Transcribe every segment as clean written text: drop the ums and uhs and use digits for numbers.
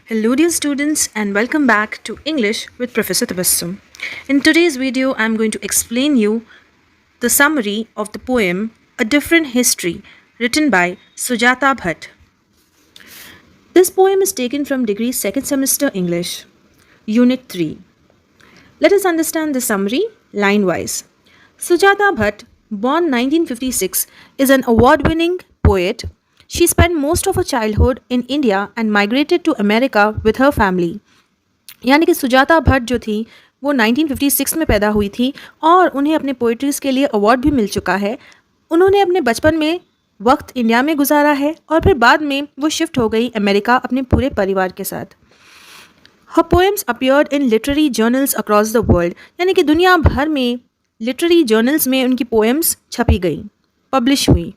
Hello, dear students, and welcome back to English with Professor Tabassum. In today's video, I'm going to explain you the summary of the poem A Different History, written by Sujata Bhatt. This poem is taken from Degree Second Semester English, Unit 3. Let us understand the summary line wise. Sujata Bhatt, born 1956, is an award winning poet. She spent most of her childhood in India and migrated to America with her family. यानी कि सुजाता भट्ट जो थी वो 1956 में पैदा हुई थी और उन्हें अपने पोइट्रीज़ के लिए अवार्ड भी मिल चुका है। उन्होंने अपने बचपन में वक्त इंडिया में गुजारा है और फिर बाद में वो शिफ्ट हो गई अमेरिका अपने पूरे परिवार के साथ। Her poems appeared in literary journals across the world, यानी कि दुनिया भर में लिटरेरी जर्नल्स में उनकी पोएम्स छपी गई, पब्लिश हुई।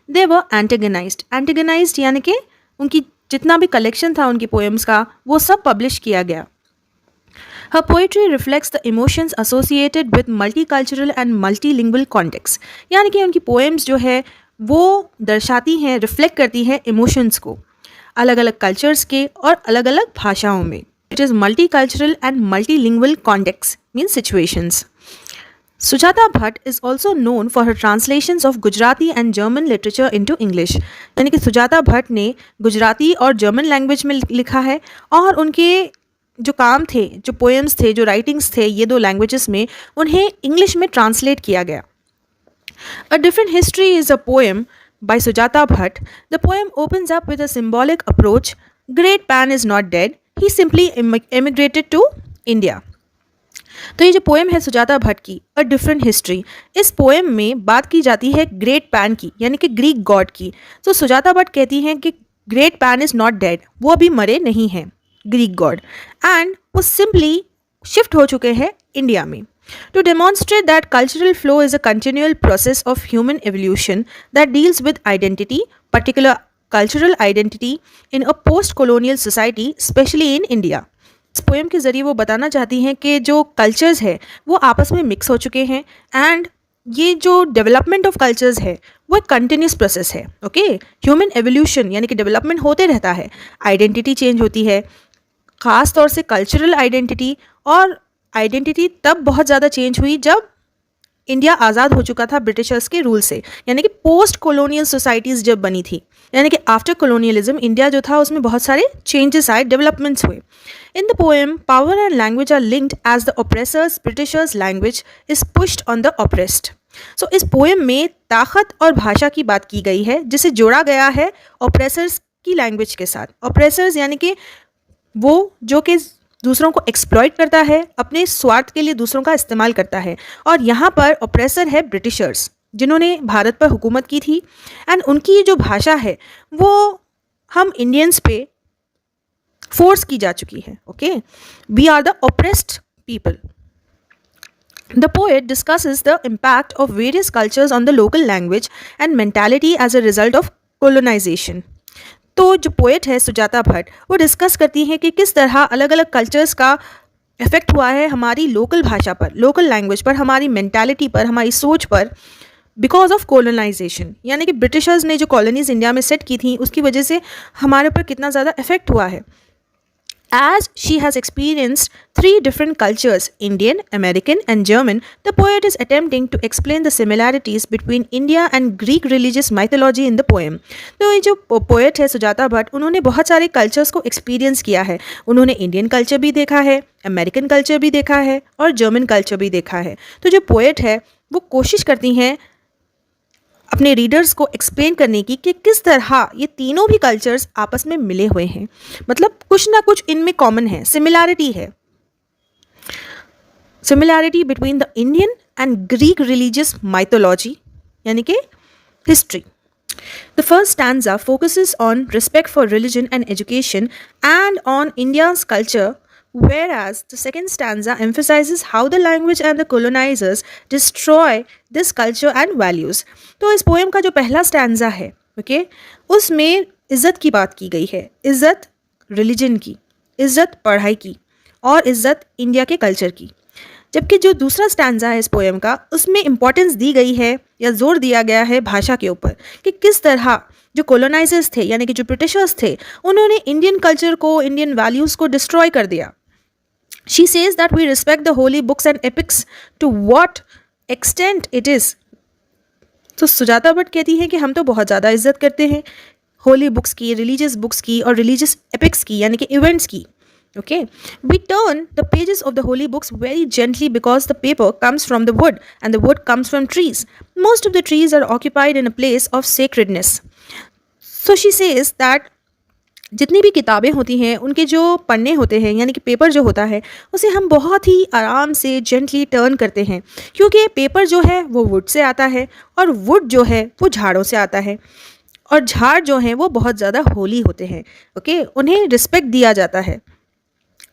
दे वर एंटेगनाइज्ड यानी कि उनकी जितना भी कलेक्शन था उनकी पोएम्स का वो सब पब्लिश किया गया। Her poetry reflects the emotions associated with multicultural and multilingual context, यानी कि उनकी पोएम्स जो है वो दर्शाती हैं, रिफ्लेक्ट करती हैं इमोशंस को अलग अलग कल्चर्स के और अलग अलग भाषाओं में। It is multicultural and multilingual context means situations. Sujata Bhatt is also known for her translations of Gujarati and German literature into English. यानी कि सुजाता भट्ट ने गुजराती और जर्मन लैंग्वेज में लिखा है और उनके जो काम थे, जो पोएम्स थे, जो राइटिंग्स थे ये दो लैंग्वेजेस में उन्हें इंग्लिश में ट्रांसलेट किया गया। A Different History is a poem by Sujata Bhatt. The poem opens up with a symbolic approach. Great Pan is not dead. He simply emigrated to India. तो ये जो पोएम है सुजाता भट्ट की अ डिफरेंट हिस्ट्री, इस poem में बात की जाती है ग्रेट पैन की यानी कि ग्रीक गॉड की। तो सुजाता भट्ट कहती हैं कि great pan is not dead, वो अभी मरे नहीं हैं ग्रीक गॉड, एंड वो सिंपली शिफ्ट हो चुके हैं इंडिया में। To demonstrate that cultural flow is a continual process of human evolution that deals with identity, particular cultural identity in a post-colonial society, especially in India. इस poem के ज़रिए वो बताना चाहती हैं कि जो कल्चर्स है वो आपस में मिक्स हो चुके हैं एंड ये जो डेवलपमेंट ऑफ कल्चर्स है वो एक कंटिन्यूस प्रोसेस है। ओके, ह्यूमन एवोल्यूशन यानी कि डेवलपमेंट होते रहता है, आइडेंटिटी चेंज होती है, ख़ास तौर से कल्चरल आइडेंटिटी। और आइडेंटिटी तब बहुत ज़्यादा चेंज हुई जब इंडिया आज़ाद हो चुका था ब्रिटिशर्स के रूल से, यानी कि पोस्ट कॉलोनियल सोसाइटीज़ जब बनी थी, यानी कि आफ्टर कॉलोनियलिज्म इंडिया जो था उसमें बहुत सारे चेंजेस आए, डेवलपमेंट्स हुए। In the poem power and language are linked as the oppressors Britishers language is pushed on the oppressed. So इस पोएम में ताकत और भाषा की बात की गई है जिसे जोड़ा गया है ऑप्रेसर्स की लैंग्वेज के साथ। ऑप्रेसर्स यानी कि वो जो कि दूसरों को एक्सप्लॉइट करता है, अपने स्वार्थ के लिए दूसरों का इस्तेमाल करता है, और यहाँ पर ऑप्रेसर है ब्रिटिशर्स जिन्होंने भारत पर हुकूमत की थी। एंड उनकी जो भाषा है वो हम इंडियंस पे फोर्स की जा चुकी है। Okay, we are the oppressed people. The poet discusses the impact of various cultures on the local language and mentality as a result of colonization. तो जो पोएट है सुजाता भट्ट वो डिस्कस करती हैं कि किस तरह अलग अलग कल्चर्स का इफ़ेक्ट हुआ है हमारी लोकल भाषा पर, लोकल लैंग्वेज पर, हमारी मेंटालिटी पर, हमारी सोच पर, बिकॉज ऑफ कॉलोनाइजेशन। यानी कि ब्रिटिशर्स ने जो कॉलोनीज इंडिया में सेट की थी उसकी वजह से हमारे ऊपर कितना ज़्यादा इफेक्ट हुआ है। As she has experienced three different cultures, Indian, American and German, the poet is attempting to explain the similarities between India and Greek religious mythology in the poem. तो ये जो पोएट है सुजाता भट्ट उन्होंने बहुत सारे कल्चर्स को एक्सपीरियंस किया है। उन्होंने इंडियन कल्चर भी देखा है, अमेरिकन कल्चर भी देखा है और जर्मन कल्चर भी देखा है। तो जो पोएट है वो कोशिश करती हैं अपने रीडर्स को एक्सप्लेन करने की कि किस तरह ये तीनों भी कल्चर्स आपस में मिले हुए हैं, मतलब कुछ ना कुछ इनमें कॉमन है, सिमिलैरिटी है। Similarity between the Indian and Greek religious mythology यानी कि history. The first stanza focuses on respect for religion and education and on India's culture, whereas the second stanza emphasizes how the language and the colonizers destroy this culture and values. तो इस poem का जो पहला stanza है okay उसमें इज़्ज़त की बात की गई है, इज़्ज़त रिलीजन की, इज़्ज़त पढ़ाई की और इज़्ज़त इंडिया के कल्चर की। जबकि जो दूसरा स्टैंजा है इस पोएम का, उसमें इंपॉर्टेंस दी गई है या जोर दिया गया है भाषा के ऊपर कि किस तरह जो कॉलोनाइजर्स थे यानी कि जो ब्रिटिशर्स थे, उन्होंने इंडियन कल्चर को, इंडियन वैल्यूज़ को डिस्ट्रॉय कर दिया. She says that we respect the holy books and epics to what extent it is. तो सुजाता भट्ट कहती है कि हम तो बहुत ज़्यादा इज्जत करते हैं होली बुक्स की, रिलीजियस बुक्स की और रिलीजियस एपिक्स की यानी कि इवेंट्स की. Okay, we turn the pages of the holy books very gently because the paper comes from the wood and the wood comes from trees. Most of the trees are occupied in a place of sacredness. So she says that जितनी भी किताबें होती हैं उनके जो पन्ने होते हैं यानी कि पेपर जो होता है उसे हम बहुत ही आराम से जेंटली टर्न करते हैं, क्योंकि पेपर जो है वो वुड से आता है और वुड जो है वो झाड़ों से आता है और झाड़ जो हैं वो बहुत ज़्यादा होली होते हैं. ओके, उन्हें रिस्पेक्ट दिया जाता है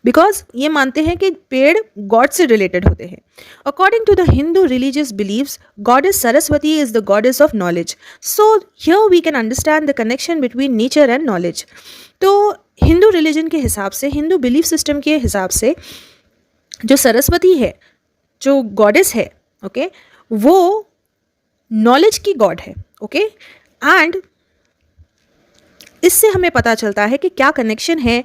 बिकॉज ये मानते हैं कि पेड़ गॉड से रिलेटेड होते हैं. According to the Hindu religious believes, goddess Saraswati is the goddess of knowledge. So here we can understand the connection between nature and knowledge. तो हिंदू रिलीजन के हिसाब से, हिंदू बिलीफ सिस्टम के हिसाब से जो सरस्वती है, जो गॉडेस है, ओके, वो नॉलेज की गॉड है. ओके, एंड इससे हमें पता चलता है कि क्या कनेक्शन है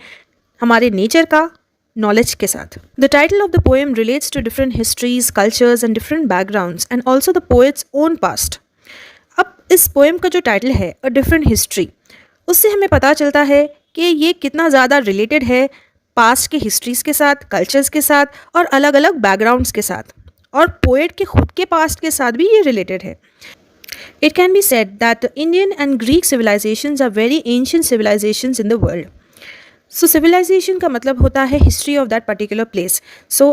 हमारे नेचर का नॉलेज के साथ. The title of the poem relates to different histories, cultures and different backgrounds and also the poet's own past. अब इस पोएम का जो टाइटल है अ डिफरेंट हिस्ट्री, उससे हमें पता चलता है कि ये कितना ज़्यादा रिलेटेड है पास्ट के हिस्ट्रीज़ के साथ, कल्चर्स के साथ और अलग अलग बैकग्राउंड्स के साथ, और पोएट के खुद के पास्ट के साथ भी ये रिलेटेड है. It can be said that the Indian and Greek civilizations are very ancient civilizations in the world. So civilization का मतलब होता है history of that particular place. So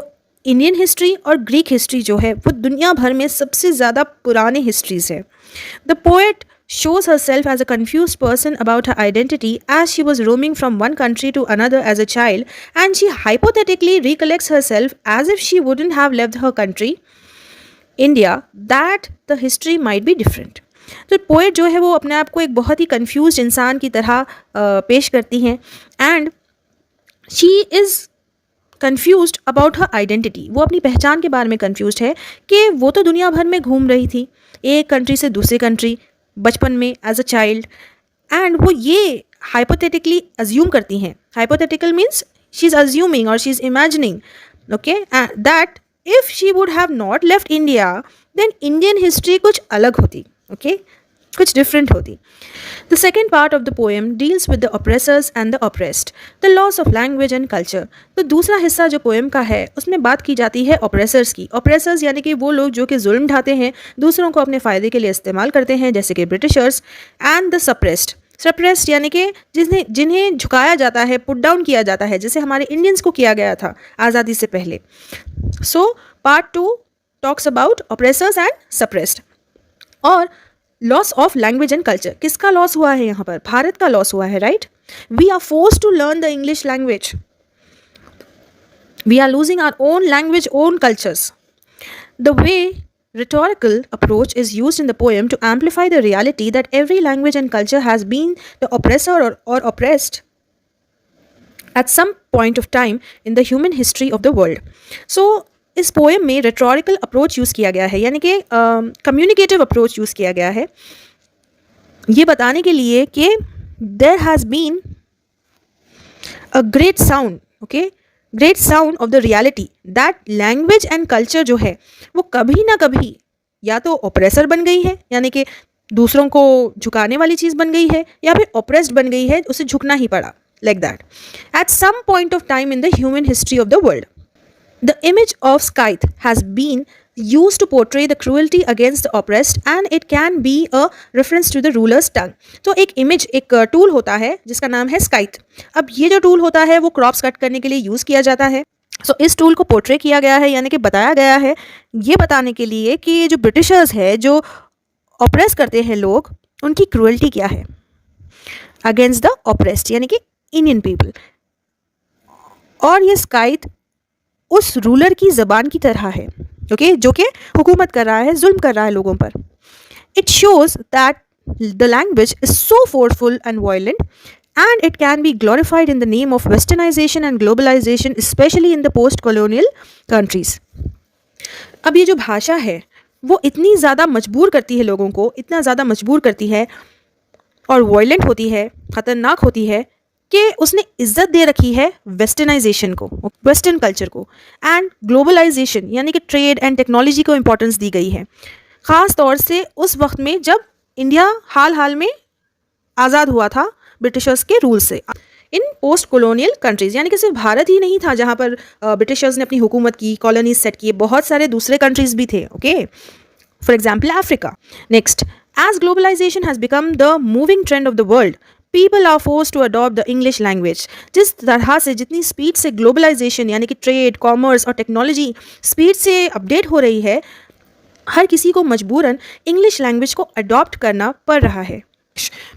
Indian history और Greek history जो है वो दुनिया भर में सबसे ज़्यादा पुराने histories है. The poet shows herself as a confused person about her identity as she was roaming from one country to another as a child, and she hypothetically recollects herself as if she wouldn't have left her country, India, that the history might be different. तो poet जो है वो अपने आप को एक बहुत ही confuse इंसान की तरह पेश करती हैं, and she is confused about her identity. वो अपनी पहचान के बारे में कन्फ्यूज्ड है कि वो तो दुनिया भर में घूम रही थी, एक कंट्री से दूसरी कंट्री, बचपन में एज अ चाइल्ड, एंड वो ये हाइपोथेटिकली अज्यूम करती हैं. Hypothetical means she is assuming और she is imagining, okay, that if she would have not left India, then Indian history कुछ अलग होती, okay, कुछ different होती. The second part of the poem deals with the oppressors and the oppressed, the loss of language and culture. तो दूसरा हिस्सा जो poem का है उसमें बात की जाती है oppressors की. oppressors यानी कि वो लोग जो कि जुल्म ढाते हैं, दूसरों को अपने फ़ायदे के लिए इस्तेमाल करते हैं, जैसे कि Britishers, and the suppressed. Suppressed यानी कि जिन्हें झुकाया जाता है, पुट डाउन किया जाता है, जैसे हमारे इंडियंस को किया गया था आज़ादी से पहले. So part 2 talks about oppressors and suppressed. और loss of language and culture, किसका लॉस हुआ है यहाँ पर? भारत का लॉस हुआ है, right. We are forced to learn the English language, we are losing our own language, own cultures. The way rhetorical approach is used in the poem to amplify the reality that every language and culture has been the oppressor or oppressed at some point of time in the human history of the world. So इस poem में rhetorical approach use किया गया है, यानी कि communicative approach use किया गया है ये बताने के लिए कि there has been a great sound, okay, great sound of the reality that language and culture जो है वो कभी ना कभी या तो ऑप्रेसर बन गई है, यानी कि दूसरों को झुकाने वाली चीज़ बन गई है, या फिर ऑप्रेस्ड बन गई है, उसे झुकना ही पड़ा, like that, at some point of time in the human history of the world. The image of scythe has been used to portray the cruelty against the oppressed, and it can be a reference to the ruler's tongue. तो एक image, एक tool होता है जिसका नाम है scythe. अब ये जो टूल होता है वो क्रॉप्स कट करने के लिए यूज़ किया जाता है. सो इस टूल को पोर्ट्रे किया गया है, यानी कि बताया गया है ये बताने के लिए कि जो ब्रिटिशर्स है, जो ऑप्रेस करते हैं लोग, उनकी क्रूअल्टी क्या है अगेंस्ट द ऑप्रेस्ड, यानी कि इंडियन पीपल. और ये स्काइथ उस रूलर की ज़बान की तरह है, ओके, जो कि हुकूमत कर रहा है, जुल्म कर रहा है लोगों पर. It shows that the language is so forceful and violent, and it can be glorified in the name of westernization and globalization, especially in the post-colonial countries. अब ये जो भाषा है वो इतनी ज़्यादा मजबूर करती है लोगों को, इतना ज़्यादा मजबूर करती है और वॉयलेंट होती है, ख़तरनाक होती है कि उसने इज्जत दे रखी है वेस्टर्नाइजेशन को, वेस्टर्न कल्चर को, एंड ग्लोबलाइजेशन यानी कि ट्रेड एंड टेक्नोलॉजी को इम्पोर्टेंस दी गई है, ख़ास तौर से उस वक्त में जब इंडिया हाल हाल में आज़ाद हुआ था ब्रिटिशर्स के रूल से। इन पोस्ट कॉलोनियल कंट्रीज़, यानी कि सिर्फ भारत ही नहीं था जहाँ पर ब्रिटिशर्स ने अपनी हुकूमत की, कॉलोनीज सेट किए, बहुत सारे दूसरे कंट्रीज़ भी थे। Okay, for example Africa. Next, as globalisation has become the moving trend of the world, people are force to adopt the English language. जिस तरह से, जितनी स्पीड से ग्लोबलाइजेशन यानी कि ट्रेड, कॉमर्स और टेक्नोलॉजी स्पीड से अपडेट हो रही है, हर किसी को मजबूरन इंग्लिश लैंग्वेज को अडॉप्ट करना पड़ रहा है,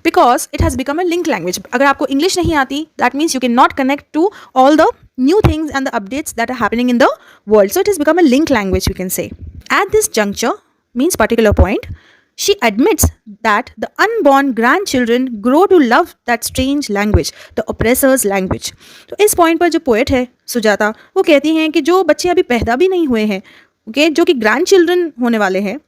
because it has become a link language. अगर आपको इंग्लिश नहीं आती, that means you can not connect to all the new things and the updates that are happening in the world. So it has become a link language, we can say. At this juncture, means particular point, she admits that the unborn grandchildren grow to love that strange language, the oppressor's language. तो इस point पर जो poet है सुजाता, वो कहती हैं कि जो बच्चे अभी पैदा भी नहीं हुए हैं, ओके, जो कि ग्रैंड चिल्ड्रन होने वाले हैं,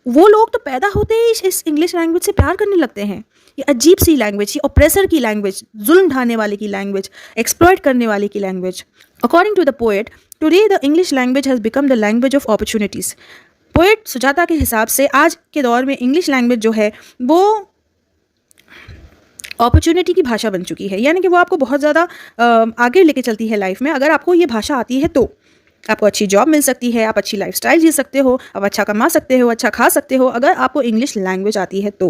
वो लोग तो पैदा होते ही इस इंग्लिश लैंग्वेज से प्यार करने लगते हैं। ये अजीब सी लैंग्वेज, ये ऑप्रेसर की लैंग्वेज, जुल्म ढाने वाले की लैंग्वेज, एक्सप्लॉइट करने वाले की language. According to the poet, today the English language has become the language of opportunities. Poet Sujata के हिसाब से आज के दौर में इंग्लिश लैंग्वेज जो है वो अपॉर्चुनिटी की भाषा बन चुकी है, यानी कि वो आपको बहुत ज़्यादा आगे लेके चलती है लाइफ में। अगर आपको ये भाषा आती है तो आपको अच्छी जॉब मिल सकती है, आप अच्छी लाइफस्टाइल जी सकते हो, आप अच्छा कमा सकते हो, अच्छा खा सकते हो, अगर आपको इंग्लिश लैंग्वेज आती है तो।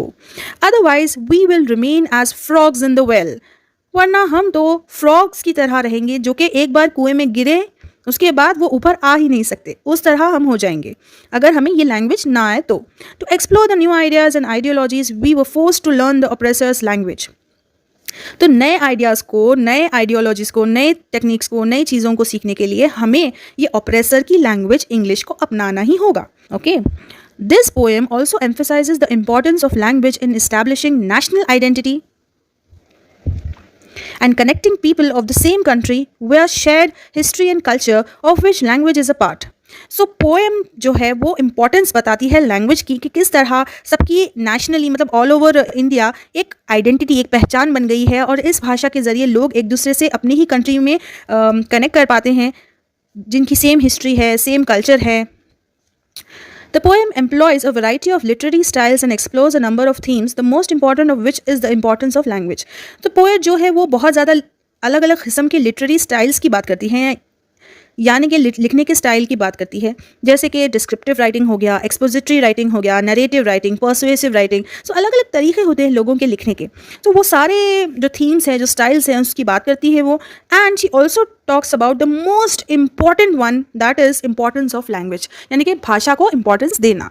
Otherwise we will remain as frogs in the well, वरना हम तो फ्रॉग्स की तरह रहेंगे जो कि एक बार कुएं में गिरे उसके बाद वो ऊपर आ ही नहीं सकते, उस तरह हम हो जाएंगे अगर हमें ये लैंग्वेज ना आए तो। To explore the new ideas and ideologies we were forced to learn the oppressors language. तो नए आइडियाज़ को, नए आइडियोलॉजीज़ को, नए टेक्निक्स को, नई चीज़ों को सीखने के लिए हमें ये ऑप्रेसर की लैंग्वेज इंग्लिश को अपनाना ही होगा। Okay, this poem also emphasises the importance of language in establishing national identity and connecting people of the same country where shared history and culture of which language is a part. So poem जो है वो importance बताती है language की कि किस तरह सबकी नेशनली, मतलब ऑल ओवर इंडिया एक आइडेंटिटी, एक पहचान बन गई है और इस भाषा के ज़रिए लोग एक दूसरे से अपनी ही कंट्री में कनेक्ट कर पाते हैं जिनकी सेम हिस्ट्री है, सेम कल्चर है। The poem employs a variety of literary styles and explores a number of themes, the most important of which is the importance of language. तो पोएट जो है वो बहुत ज़्यादा अलग अलग किस्म के लिटरेरी स्टाइल्स की बात करती हैं, यानी कि लिखने के स्टाइल की बात करती है, जैसे कि डिस्क्रिप्टिव राइटिंग हो गया, एक्सपोजिटरी राइटिंग हो गया, नरेटिव राइटिंग, पर्सुएसिव राइटिंग। सो अलग अलग तरीके होते हैं लोगों के लिखने के। तो वो सारे जो थीम्स हैं, जो स्टाइल्स हैं, उसकी बात करती है वो। And she also talks about the most important one, that is importance of language, यानी कि भाषा को इम्पॉर्टेंस देना।